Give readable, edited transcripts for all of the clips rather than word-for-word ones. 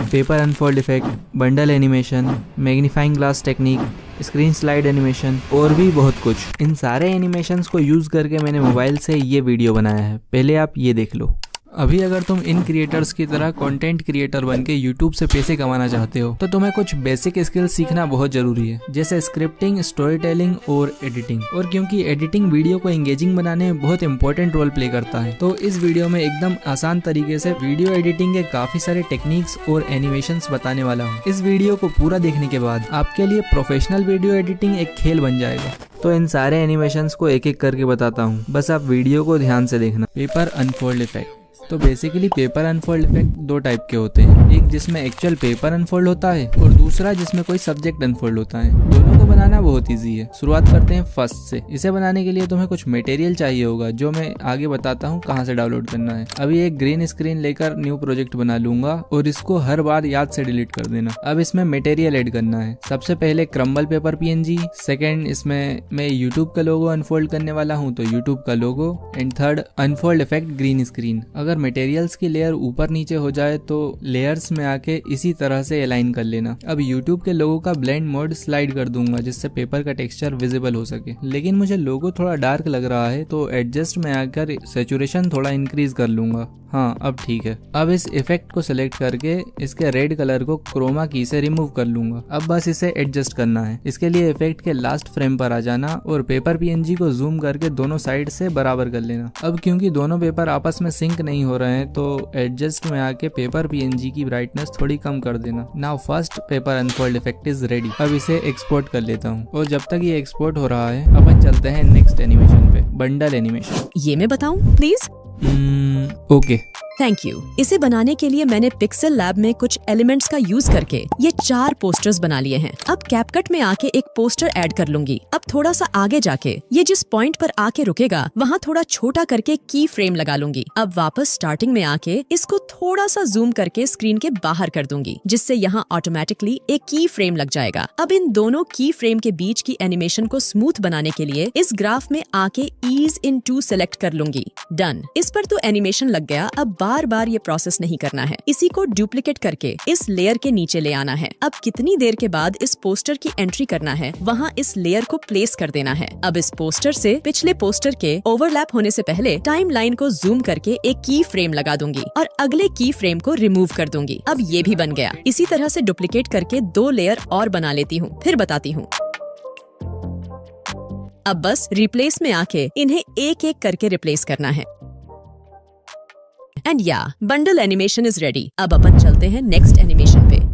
Paper unfold effect, bundle animation, magnifying glass technique, screen slide animation और भी बहुत कुछ। इन सारे एनिमेशंस को यूज़ करके मैंने मोबाइल से ये वीडियो बनाया है, पहले आप ये देख लो। अभी अगर तुम इन क्रिएटर्स की तरह कंटेंट क्रिएटर बन के यूट्यूब से पैसे कमाना चाहते हो तो तुम्हें कुछ बेसिक स्किल्स सीखना बहुत जरूरी है, जैसे स्क्रिप्टिंग, स्टोरी टेलिंग और एडिटिंग। और क्योंकि एडिटिंग वीडियो को एंगेजिंग बनाने में बहुत इंपॉर्टेंट रोल प्ले करता है, तो इस वीडियो में एकदम आसान तरीके से वीडियो एडिटिंग के काफी सारे टेक्निक्स और एनिमेशंस बताने वाला हूँ। इस वीडियो को पूरा देखने के बाद आपके लिए प्रोफेशनल वीडियो एडिटिंग एक खेल बन जाएगा। तो इन सारे एनिमेशंस को एक एक करके बताता हूँ, बस आप वीडियो को ध्यान से देखना। Paper unfold effect. तो बेसिकली पेपर अनफोल्ड इफेक्ट दो टाइप के होते हैं, एक जिसमें एक्चुअल पेपर अनफोल्ड होता है और दूसरा जिसमें कोई सब्जेक्ट अनफोल्ड होता है। दोनों को बनाना बहुत इजी है। शुरुआत करते हैं फर्स्ट से। इसे बनाने के लिए तुम्हें कुछ मटेरियल चाहिए होगा, जो मैं आगे बताता हूँ कहाँ से डाउनलोड करना है। अभी एक ग्रीन स्क्रीन लेकर न्यू प्रोजेक्ट बना लूंगा और इसको हर बार याद से डिलीट कर देना। अब इसमें मटेरियल ऐड करना है। सबसे पहले क्रम्बल पेपर PNG, सेकेंड इसमें मैं यूट्यूब का लोगो अनफोल्ड करने वाला हूँ तो यूट्यूब का logo, and third unfold effect green screen. अगर मटेरियल्स की लेयर ऊपर नीचे हो जाए तो लेयर्स में आके इसी तरह से अलाइन कर लेना। अब यूट्यूब के लोगो का ब्लेंड मोड स्लाइड कर दूंगा जिससे पेपर का टेक्सचर विजिबल हो सके, लेकिन मुझे लोगो थोड़ा डार्क लग रहा है तो एडजस्ट में आकर सैचुरेशन थोड़ा इंक्रीज कर लूंगा। हाँ, अब ठीक है। अब इस इफेक्ट को सिलेक्ट करके इसके रेड कलर को क्रोमा की से रिमूव कर लूंगा। अब बस इसे एडजस्ट करना है। इसके लिए इफेक्ट के लास्ट फ्रेम पर आ जाना और पेपर PNG को जूम करके दोनों साइड से बराबर कर लेना। अब क्योंकि दोनों पेपर आपस में सिंक नहीं हो रहे हैं तो एडजस्ट में आके पेपर PNG की ब्राइटनेस थोड़ी कम कर देना। Now first paper unfold effect is ready. अब इसे एक्सपोर्ट कर लेता हूँ और जब तक ये एक्सपोर्ट हो रहा है अपन चलते हैं नेक्स्ट एनिमेशन पे, बंडल एनिमेशन। ये मैं बताऊं प्लीज? ओके। Thank you. इसे बनाने के लिए मैंने पिक्सेल लैब में कुछ एलिमेंट्स का यूज करके ये 4 पोस्टर्स बना लिए हैं। अब कैपकट में आके एक पोस्टर ऐड कर लूंगी। अब थोड़ा सा आगे जाके ये जिस पॉइंट पर आके रुकेगा वहाँ थोड़ा छोटा करके की फ्रेम लगा लूंगी। अब वापस स्टार्टिंग में आके इसको थोड़ा सा जूम करके स्क्रीन के बाहर कर दूंगी, जिससे यहाँ ऑटोमेटिकली एक की फ्रेम लग जाएगा। अब इन दोनों की फ्रेम के बीच की एनिमेशन को स्मूथ बनाने के लिए इस ग्राफ में आके ईज इन 2 सेलेक्ट कर लूंगी। डन। इस पर तो एनिमेशन लग गया। अब बार बार ये प्रोसेस नहीं करना है। इसी को डुप्लीकेट करके इस लेयर के नीचे ले आना है। अब कितनी देर के बाद इस पोस्टर की एंट्री करना है वहाँ इस लेयर को प्लेस कर देना है। अब इस पोस्टर से पिछले पोस्टर के ओवरलैप होने से पहले टाइम लाइन को जूम करके एक की फ्रेम लगा दूंगी और अगले की फ्रेम को रिमूव कर दूंगी। अब ये भी बन गया। इसी तरह से डुप्लीकेट करके 2 लेयर और बना लेती हूँ, फिर बताती हूँ। अब बस रिप्लेस में आके इन्हें एक एक करके रिप्लेस करना है। एंड या बंडल एनिमेशन इज रेडी। अब अपन चलते हैं नेक्स्ट एनिमेशन पे।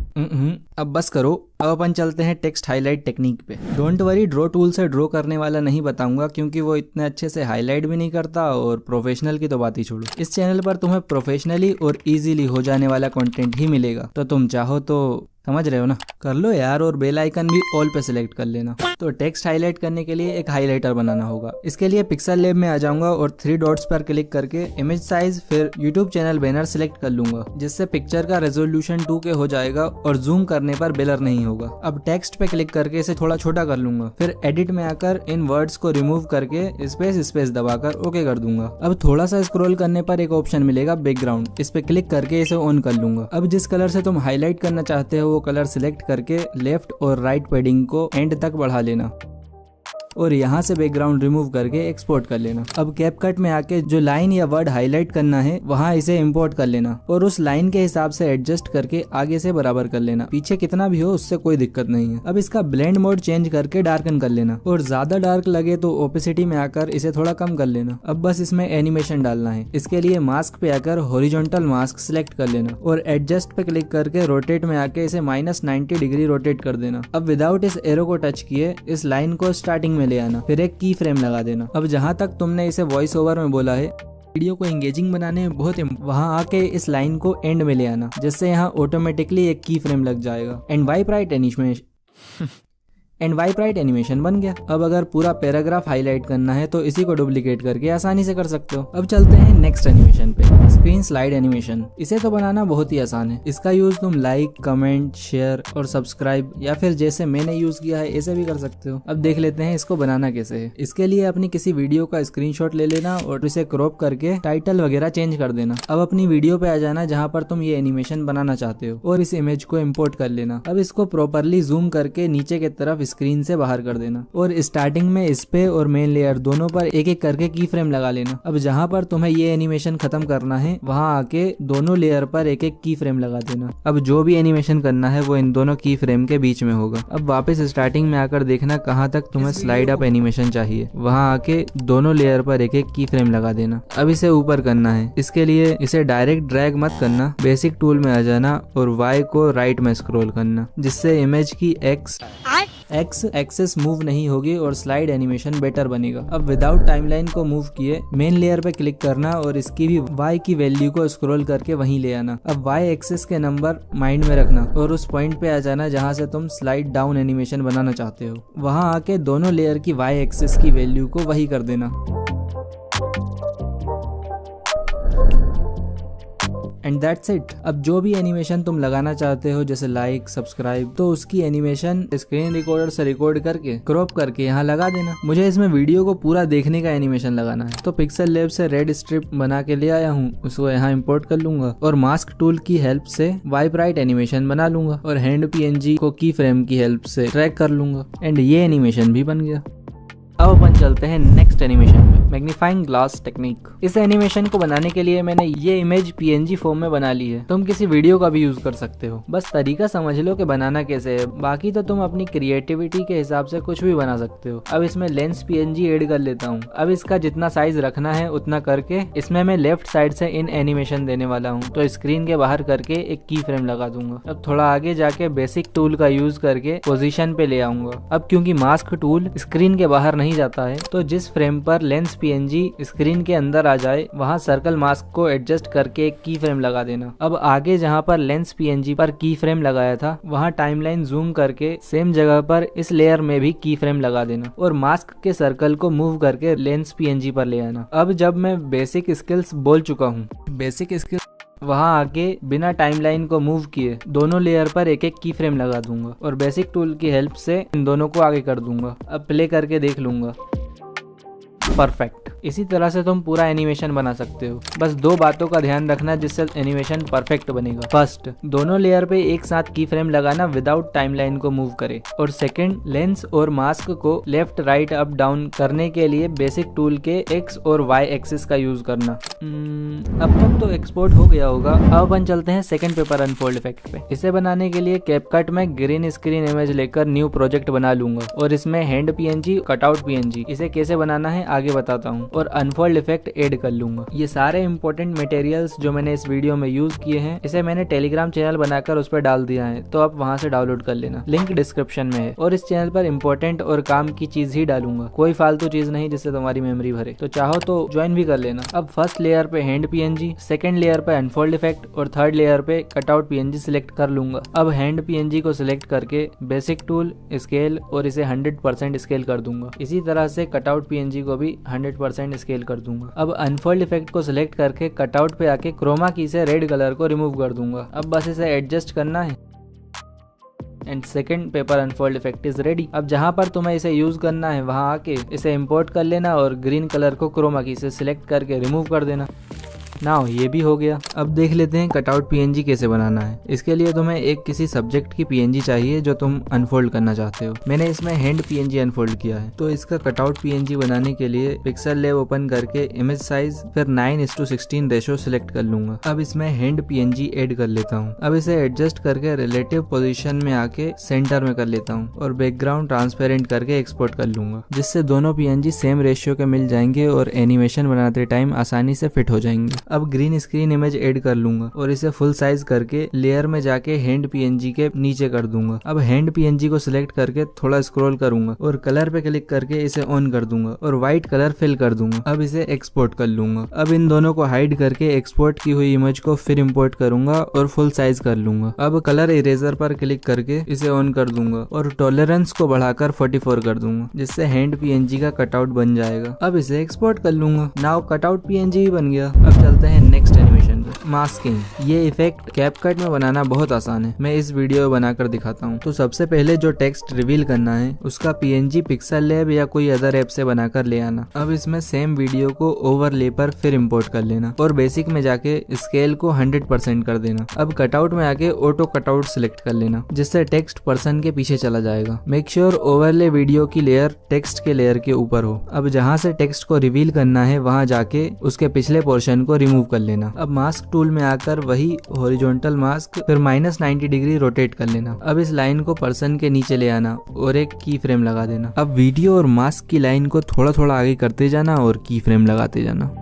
अब बस करो। अब अपन चलते हैं टेक्स्ट हाईलाइट टेक्निक पे। डोंट वरी, ड्रॉ टूल से ड्रॉ करने वाला नहीं बताऊंगा क्योंकि वो इतने अच्छे से हाईलाइट भी नहीं करता और प्रोफेशनल की तो बात ही छोड़ो। इस चैनल पर तुम्हें प्रोफेशनली और इजीली हो जाने वाला कंटेंट ही मिलेगा, तो तुम चाहो तो समझ रहे हो ना, कर लो यार। और बेल आइकन भी ऑल पे सिलेक्ट कर लेना। तो टेक्स्ट हाईलाइट करने के लिए एक हाईलाइटर बनाना होगा। इसके लिए पिक्सेल लैब में आ जाऊंगा और 3 डॉट्स पर क्लिक करके इमेज साइज फिर यूट्यूब चैनल बैनर सिलेक्ट कर लूंगा, जिससे पिक्चर का रेजोल्यूशन 2K हो जाएगा और जूम करने पर ब्लर नहीं होगा। अब टेक्स्ट पे क्लिक करके इसे थोड़ा छोटा कर लूंगा, फिर एडिट में आकर इन वर्ड्स को रिमूव करके स्पेस दबाकर ओके कर दूंगा। अब थोड़ा सा स्क्रॉल करने पर एक ऑप्शन मिलेगा बैकग्राउंड, इस पे क्लिक करके इसे ऑन कर लूंगा। अब जिस कलर से तुम हाईलाइट करना चाहते हो वो कलर सिलेक्ट करके लेफ्ट और राइट पैडिंग को एंड तक बढ़ा लेना और यहाँ से बैकग्राउंड रिमूव करके एक्सपोर्ट कर लेना। अब कैपकट में आके जो लाइन या वर्ड हाईलाइट करना है वहाँ इसे इंपोर्ट कर लेना और उस लाइन के हिसाब से एडजस्ट करके आगे से बराबर कर लेना। पीछे कितना भी हो उससे कोई दिक्कत नहीं है। अब इसका ब्लेंड मोड चेंज करके डार्कन कर लेना और ज्यादा डार्क लगे तो ओपेसिटी में आकर इसे थोड़ा कम कर लेना। अब बस इसमें एनिमेशन डालना है। इसके लिए मास्क पे आकर हॉरिजॉन्टल मास्क सिलेक्ट कर लेना और एडजस्ट पे क्लिक करके रोटेट में आके इसे -90 डिग्री रोटेट कर देना। अब विदाउट इस एरो को टच किए इस लाइन को स्टार्टिंग ले आना, फिर एक की फ्रेम लगा देना। अब जहां तक तुमने इसे वॉइस ओवर में बोला है वीडियो को एंगेजिंग बनाने में बहुत वहां आके इस लाइन को एंड में ले आना, जिससे यहाँ ऑटोमेटिकली एक की फ्रेम लग जाएगा। And wipe right and wipe right animation बन गया। अब अगर पूरा पैराग्राफ हाईलाइट करना है तो इसी को डुप्लीकेट करके आसानी से कर सकते हो। अब चलते हैं नेक्स्ट एनिमेशन पे, स्क्रीन स्लाइड एनिमेशन। इसे तो बनाना बहुत ही आसान है। इसका यूज तुम लाइक, कमेंट, शेयर और सब्सक्राइब या फिर जैसे मैंने यूज किया है ऐसे भी कर सकते हो। अब देख लेते हैं इसको बनाना कैसे है। इसके लिए अपनी किसी वीडियो का स्क्रीनशॉट ले लेना और इसे क्रॉप करके टाइटल वगैरह चेंज कर देना। अब अपनी वीडियो पे आ जाना जहाँ पर तुम ये एनिमेशन बनाना चाहते हो और इस इमेज को इम्पोर्ट कर लेना। अब इसको प्रॉपरली जूम करके नीचे की तरफ स्क्रीन से बाहर कर देना और स्टार्टिंग में इस पे और मेन लेयर दोनों पर एक एक करके की फ्रेम लगा लेना। अब जहाँ पर तुम्हें ये एनिमेशन खत्म करना है वहाँ आके दोनों लेयर पर एक एक की फ्रेम लगा देना। अब जो भी एनिमेशन करना है वो इन दोनों की फ्रेम के बीच में होगा। अब वापस स्टार्टिंग में आकर देखना कहाँ तक तुम्हें स्लाइड अप एनिमेशन चाहिए, वहाँ आके दोनों लेयर पर एक एक की फ्रेम लगा देना। अब इसे ऊपर करना है। इसके लिए इसे डायरेक्ट ड्रैग मत करना, बेसिक टूल में आ जाना और वाई को राइट में स्क्रॉल करना, जिससे इमेज की एक्स एक्सेस मूव नहीं होगी और स्लाइड एनिमेशन बेटर बनेगा। अब विदाउट टाइमलाइन को मूव किए मेन लेयर पे क्लिक करना और इसकी भी y की वैल्यू को स्क्रॉल करके वहीं ले आना। अब y एक्सेस के नंबर माइंड में रखना और उस पॉइंट पे आ जाना जहां से तुम स्लाइड डाउन एनिमेशन बनाना चाहते हो। वहां आके दोनों लेयर की y एक्सेस की वैल्यू को वही कर देना। And that's it. अब जो भी एनिमेशन तुम लगाना चाहते हो जैसे लाइक, सब्सक्राइब, तो उसकी एनिमेशन स्क्रीन रिकॉर्डर से रिकॉर्ड करके क्रॉप करके यहाँ लगा देना। मुझे इसमें वीडियो को पूरा देखने का एनिमेशन लगाना है तो पिक्सल लैब से रेड स्ट्रिप बना के ले आया हूँ, उसको यहाँ इंपोर्ट कर लूंगा और मास्क टूल की हेल्प से वाइप राइट एनिमेशन बना लूंगा और हैंड PNG को की फ्रेम की हेल्प से ट्रैक कर लूंगा एंड ये एनिमेशन भी बन गया। अब अपन चलते हैं नेक्स्ट एनिमेशन पे, मैग्नीफाइंग ग्लास टेक्निक। इस एनिमेशन को बनाने के लिए मैंने ये इमेज PNG फॉर्म में बना ली है। तुम किसी वीडियो का भी यूज कर सकते हो, बस तरीका समझ लो कि बनाना कैसे है। बाकी तो तुम अपनी क्रिएटिविटी के हिसाब से कुछ भी बना सकते हो। अब इसमें लेंस PNG ऐड कर लेता हूँ। अब इसका जितना साइज रखना है उतना करके इसमें मैं लेफ्ट साइड से इन एनिमेशन देने वाला हूँ, तो स्क्रीन के बाहर करके एक की फ्रेम लगा दूंगा। अब थोड़ा आगे जाके बेसिक टूल का यूज करके पोजीशन पे ले आऊंगा। अब क्योंकि मास्क टूल स्क्रीन के बाहर नहीं जाता है तो जिस फ्रेम पर लेंस PNG स्क्रीन के अंदर आ जाए वहां सर्कल मास्क को एडजस्ट करके एक की फ्रेम लगा देना। अब आगे जहां पर लेंस PNG पर की फ्रेम लगाया था वहां टाइमलाइन जूम करके सेम जगह पर इस लेयर में भी की फ्रेम लगा देना और मास्क के सर्कल को मूव करके लेंस PNG पर ले आना। अब जब मैं बेसिक स्किल्स बोल चुका हूँ, बेसिक स्किल्स वहां आके बिना टाइमलाइन को मूव किए दोनों लेयर पर एक एक की फ्रेम लगा दूंगा और बेसिक टूल की हेल्प से इन दोनों को आगे कर दूंगा। अब प्ले करके देख लूंगा, परफेक्ट। इसी तरह से तुम पूरा एनिमेशन बना सकते हो। बस दो बातों का ध्यान रखना जिससे एनिमेशन परफेक्ट बनेगा। फर्स्ट, दोनों लेयर पे एक साथ की फ्रेम लगाना विदाउट टाइमलाइन को मूव करे और सेकंड, लेंस और मास्क को लेफ्ट, राइट, अप, डाउन करने के लिए बेसिक टूल के एक्स और वाई एक्सिस का यूज करना। अब तक तो एक्सपोर्ट हो गया होगा। अब अपन चलते हैं सेकंड पेपर अनफोल्ड इफेक्ट पे। इसे बनाने के लिए कैपकट में ग्रीन स्क्रीन इमेज लेकर न्यू प्रोजेक्ट बना लूंगा और इसमें हैंड PNG, कटआउट PNG, इसे कैसे बनाना है आगे बताता हूँ और अनफोल्ड इफेक्ट ऐड कर लूंगा। ये सारे इंपॉर्टेंट मटेरियल्स जो मैंने इस वीडियो में यूज किए हैं इसे मैंने टेलीग्राम चैनल बनाकर उस पर डाल दिया है, तो आप वहां से डाउनलोड कर लेना। लिंक डिस्क्रिप्शन में है और इस चैनल पर इंपॉर्टेंट और काम की चीज ही डालूंगा, कोई फालतू चीज नहीं जिससे तुम्हारी मेमोरी भरे। तो चाहो तो ज्वाइन भी कर लेना। अब फर्स्ट लेयर पे हैंड PNG, सेकंड लेयर पे अनफोल्ड इफेक्ट और थर्ड लेयर पे कटआउट PNG सिलेक्ट कर लूंगा। अब हैंड PNG को सिलेक्ट करके बेसिक टूल, स्केल और इसे 100% स्केल कर दूंगा। इसी तरह से कटआउट PNG को भी 100% स्केल कर दूंगा। अब अनफोल्ड इफेक्ट को सिलेक्ट करके कटआउट पे आके क्रोमा की से रेड कलर को रिमूव कर दूंगा। अब बस इसे एडजस्ट करना है and second paper unfold effect is ready. अब जहां पर तुम्हें इसे यूज करना है वहां आके इसे इंपोर्ट कर लेना और ग्रीन कलर को क्रोमा की से सिलेक्ट करके रिमूव कर देना। नाउ ये भी हो गया। अब देख लेते हैं कटआउट PNG कैसे बनाना है। इसके लिए तुम्हें एक किसी सब्जेक्ट की PNG चाहिए जो तुम अनफोल्ड करना चाहते हो। मैंने इसमें हैंड PNG अनफोल्ड किया है, तो इसका कटआउट PNG बनाने के लिए पिक्सल लैब ओपन करके इमेज साइज फिर 9:16 रेशो सिलेक्ट कर लूंगा। अब इसमें हैंड PNG ऐड कर लेता हूँ। अब इसे एडजस्ट करके रिलेटिव पोजीशन में आके सेंटर में कर लेता हूँ और बैकग्राउंड ट्रांसपेरेंट करके एक्सपोर्ट कर लूंगा, जिससे दोनों PNG सेम रेशियो के मिल जाएंगे और एनिमेशन बनाते टाइम आसानी से फिट हो जाएंगे। अब ग्रीन स्क्रीन इमेज ऐड कर लूंगा और इसे फुल साइज करके लेयर में जाके हैंड पीएनजी के नीचे कर दूंगा। अब हैंड पीएनजी को सिलेक्ट करके थोड़ा स्क्रॉल करूंगा और कलर पे क्लिक करके इसे ऑन कर दूंगा और व्हाइट कलर फिल कर दूंगा। अब इसे एक्सपोर्ट कर लूंगा। अब इन दोनों को हाइड करके एक्सपोर्ट की हुई इमेज को फिर इंपोर्ट करूंगा और फुल साइज कर लूंगा। अब कलर इरेजर पर क्लिक करके इसे ऑन कर दूंगा और टॉलरेंस को बढ़ाकर 44 कर दूंगा, जिससे हैंड पीएनजी का कटआउट बन जाएगा। अब इसे एक्सपोर्ट कर लूंगा। नाउ कटआउट पीएनजी बन गया। अब चलते हैं नेक्स्ट एनिमेशन पे। मास्किंग, ये इफेक्ट कैपकट में बनाना बहुत आसान है। मैं इस वीडियो बनाकर दिखाता हूँ। तो सबसे पहले जो टेक्स्ट रिवील करना है उसका पीएनजी पिक्सल लैब या कोई अदर ऐप से बनाकर ले आना। अब इसमें सेम वीडियो को ओवरले पर फिर इंपोर्ट कर लेना और बेसिक में जाके स्केल को 100% कर देना। अब कटआउट में आके ऑटो कटआउट सिलेक्ट कर लेना, जिससे टेक्स्ट पर्सन के पीछे चला जाएगा। मेक श्योर ओवरले वीडियो की लेयर टेक्स्ट के लेयर के ऊपर हो। अब जहाँ से टेक्स्ट को रिवील करना है वहाँ जाके उसके पिछले पोर्शन को रिमूव कर लेना। अब मास्क टूल में आकर वही हॉरिजॉन्टल मास्क फिर -90 डिग्री रोटेट कर लेना। अब इस लाइन को पर्सन के नीचे ले आना और एक की फ्रेम लगा देना। अब वीडियो और मास्क की लाइन को थोड़ा थोड़ा आगे करते जाना और की फ्रेम लगाते जाना।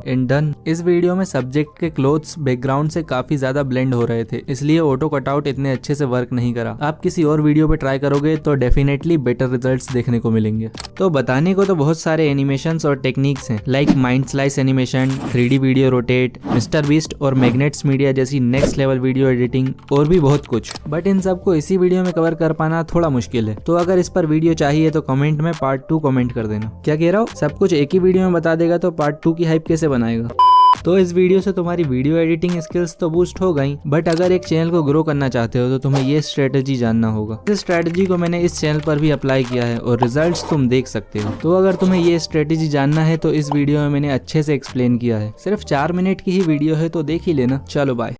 And done. इस वीडियो में सब्जेक्ट के क्लोथ्स बैकग्राउंड से काफी ज्यादा ब्लेंड हो रहे थे, इसलिए ऑटो कटआउट इतने अच्छे से वर्क नहीं करा। आप किसी और वीडियो पे ट्राई करोगे तो डेफिनेटली बेटर रिजल्ट्स देखने को मिलेंगे। तो बताने को तो बहुत सारे एनिमेशंस और टेक्निक्स हैं, like mind slice animation, 3D video rotate, mister beast और मैग्नेट्स मीडिया जैसी नेक्स्ट लेवल वीडियो एडिटिंग और भी बहुत कुछ। बट इन सबको इसी वीडियो में कवर कर पाना थोड़ा मुश्किल है। तो अगर इस पर वीडियो चाहिए तो कमेंट में पार्ट 2 कमेंट कर देना। क्या कह रहा हूँ, सब कुछ एक ही वीडियो में बता देगा तो पार्ट 2 की हाइप कैसे बनाएगा। तो इस वीडियो से तुम्हारी वीडियो एडिटिंग स्किल्स तो बूस्ट हो गई, बट अगर एक चैनल को ग्रो करना चाहते हो तो तुम्हें ये स्ट्रेटजी जानना होगा। इस स्ट्रेटजी को मैंने इस चैनल पर भी अप्लाई किया है और रिजल्ट्स तुम देख सकते हो। तो अगर तुम्हें ये स्ट्रेटजी जानना है तो इस वीडियो में मैंने अच्छे से एक्सप्लेन किया है। सिर्फ 4 मिनट की ही वीडियो है तो देख ही लेना। चलो बाय।